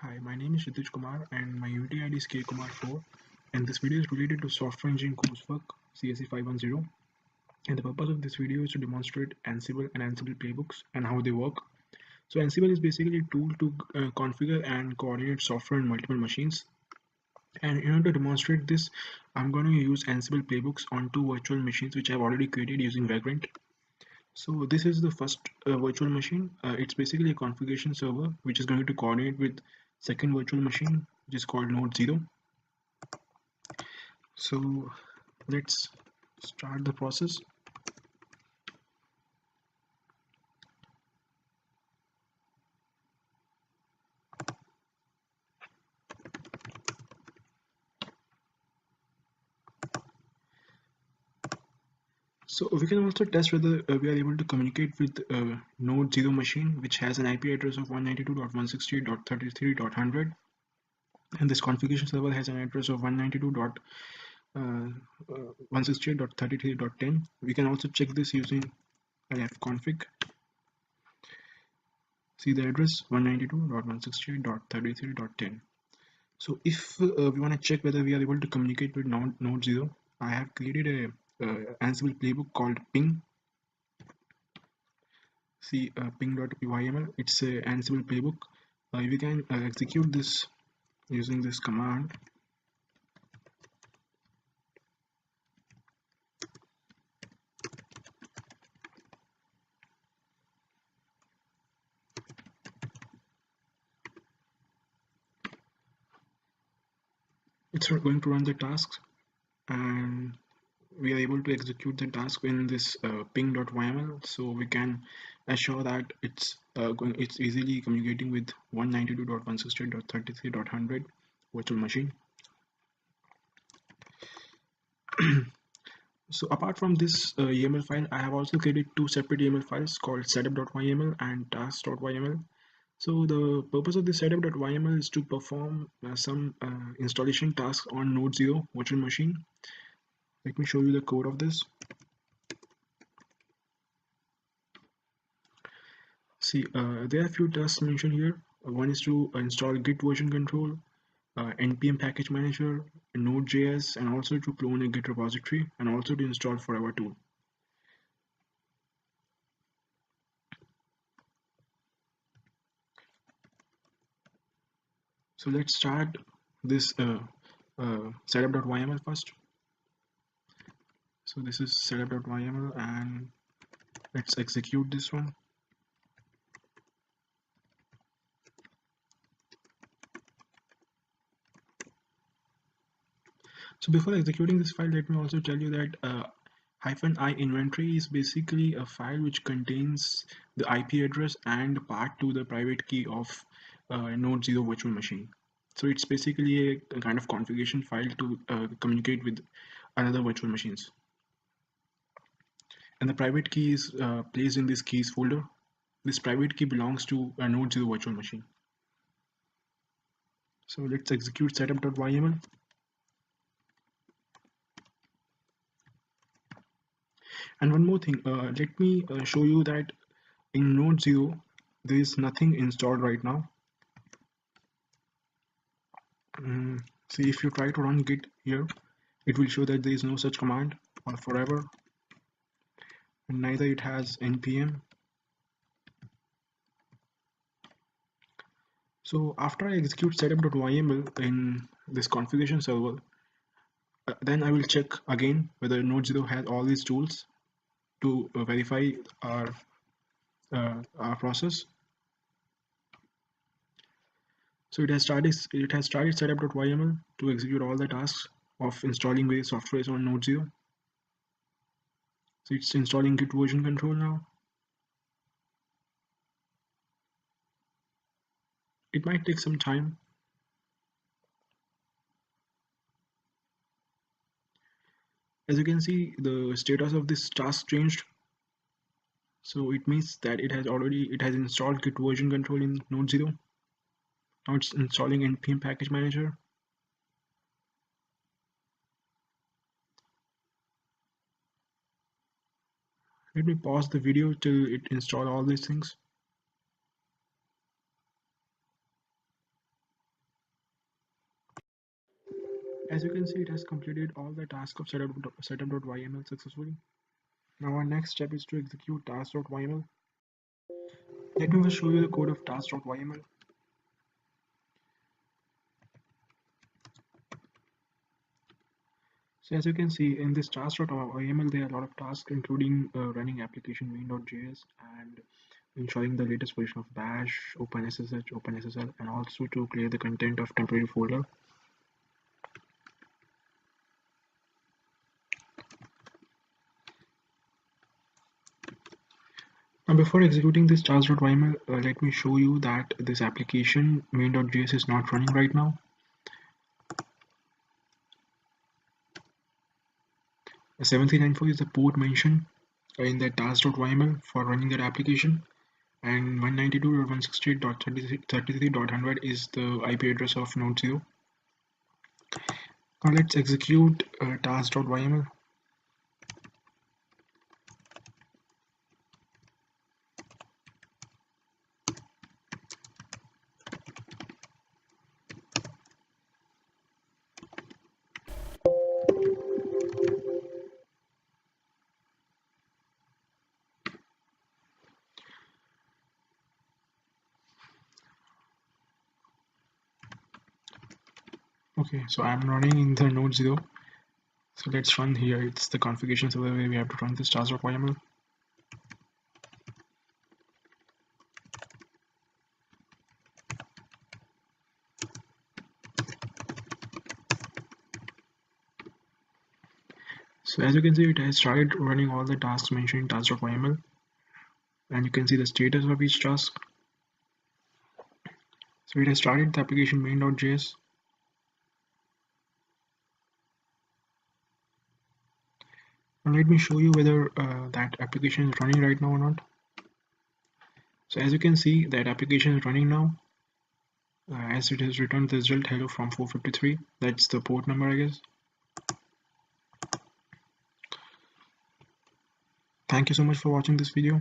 Hi, my name is Shitij Kumar and my UT ID is KKumar4, and this video is related to software engineering coursework CSC510, and the purpose of this video is to demonstrate Ansible and Ansible playbooks and how they work. So Ansible is basically a tool to configure and coordinate software on multiple machines, and in order to demonstrate this I'm going to use Ansible playbooks on two virtual machines which I've already created using Vagrant. So this is the first virtual machine. It's basically a configuration server which is going to coordinate with second virtual machine which is called node 0. So let's start the process. So we can also test whether we are able to communicate with node 0 machine which has an IP address of 192.168.33.100, and this configuration server has an address of 192.168.33.10. We can also check this using ifconfig. See the address 192.168.33.10. So if we want to check whether we are able to communicate with node 0, I have created a Ansible playbook called ping. See ping.pyml. It's a Ansible playbook. We can execute this using this command. It's going to run the tasks, and we are able to execute the task in this ping.yml, so we can assure that it's easily communicating with 192.168.33.100 virtual machine. So apart from this YAML file, I have also created two separate YAML files called setup.yml and task.yml. So the purpose of this setup.yml is to perform some installation tasks on node 0 virtual machine. Let me show you the code of this. See, there are a few tasks mentioned here. One is to install Git version control, npm package manager, node.js, and also to clone a Git repository, and also to install Forever tool. So let's start this setup.yml first. So this is setup.yml, and let's execute this one. So before executing this file, let me also tell you that -i inventory is basically a file which contains the IP address and path to the private key of node 0 virtual machine. So it's basically a kind of configuration file to communicate with another virtual machines. And the private key is placed in this keys folder. This private key belongs to a node 0 virtual machine. So let's execute setup.yml. And one more thing, let me show you that in node 0 there is nothing installed right now. See, if you try to run git here, it will show that there is no such command or forever, and neither it has npm. So after I execute setup.yml in this configuration server, then I will check again whether node 0 has all these tools to verify our process. So it has started setup.yml to execute all the tasks of installing various softwares on node 0. So it's installing git version control now. It might take some time. As you can see, the status of this task changed. So it means that it has installed git version control in node 0. Now it's installing npm package manager. Let me pause the video till it installs all these things. As you can see, it has completed all the tasks of setup.yml successfully. Now our next step is to execute task.yml. Let me first show you the code of task.yml. So as you can see in this task.yml, there are a lot of tasks including running application main.js and ensuring the latest version of bash, OpenSSH, OpenSSL, and also to clear the content of temporary folder. Now before executing this task.yml, let me show you that this application main.js is not running right now. 7394 is the port mentioned in that task.yml for running that application, and 192.168.33.100 is the IP address of node 0. Now let's execute task.yml. Okay, so I'm running in the node 0. So let's run here. It's the configuration server where we have to run this task.yml. So as you can see, it has started running all the tasks mentioned in task.yml, and you can see the status of each task. So it has started the application main.js. And let me show you whether that application is running right now or not. So as you can see, that application is running now, as it has returned the result hello from 453. That's the port number, I guess. Thank you so much for watching this video.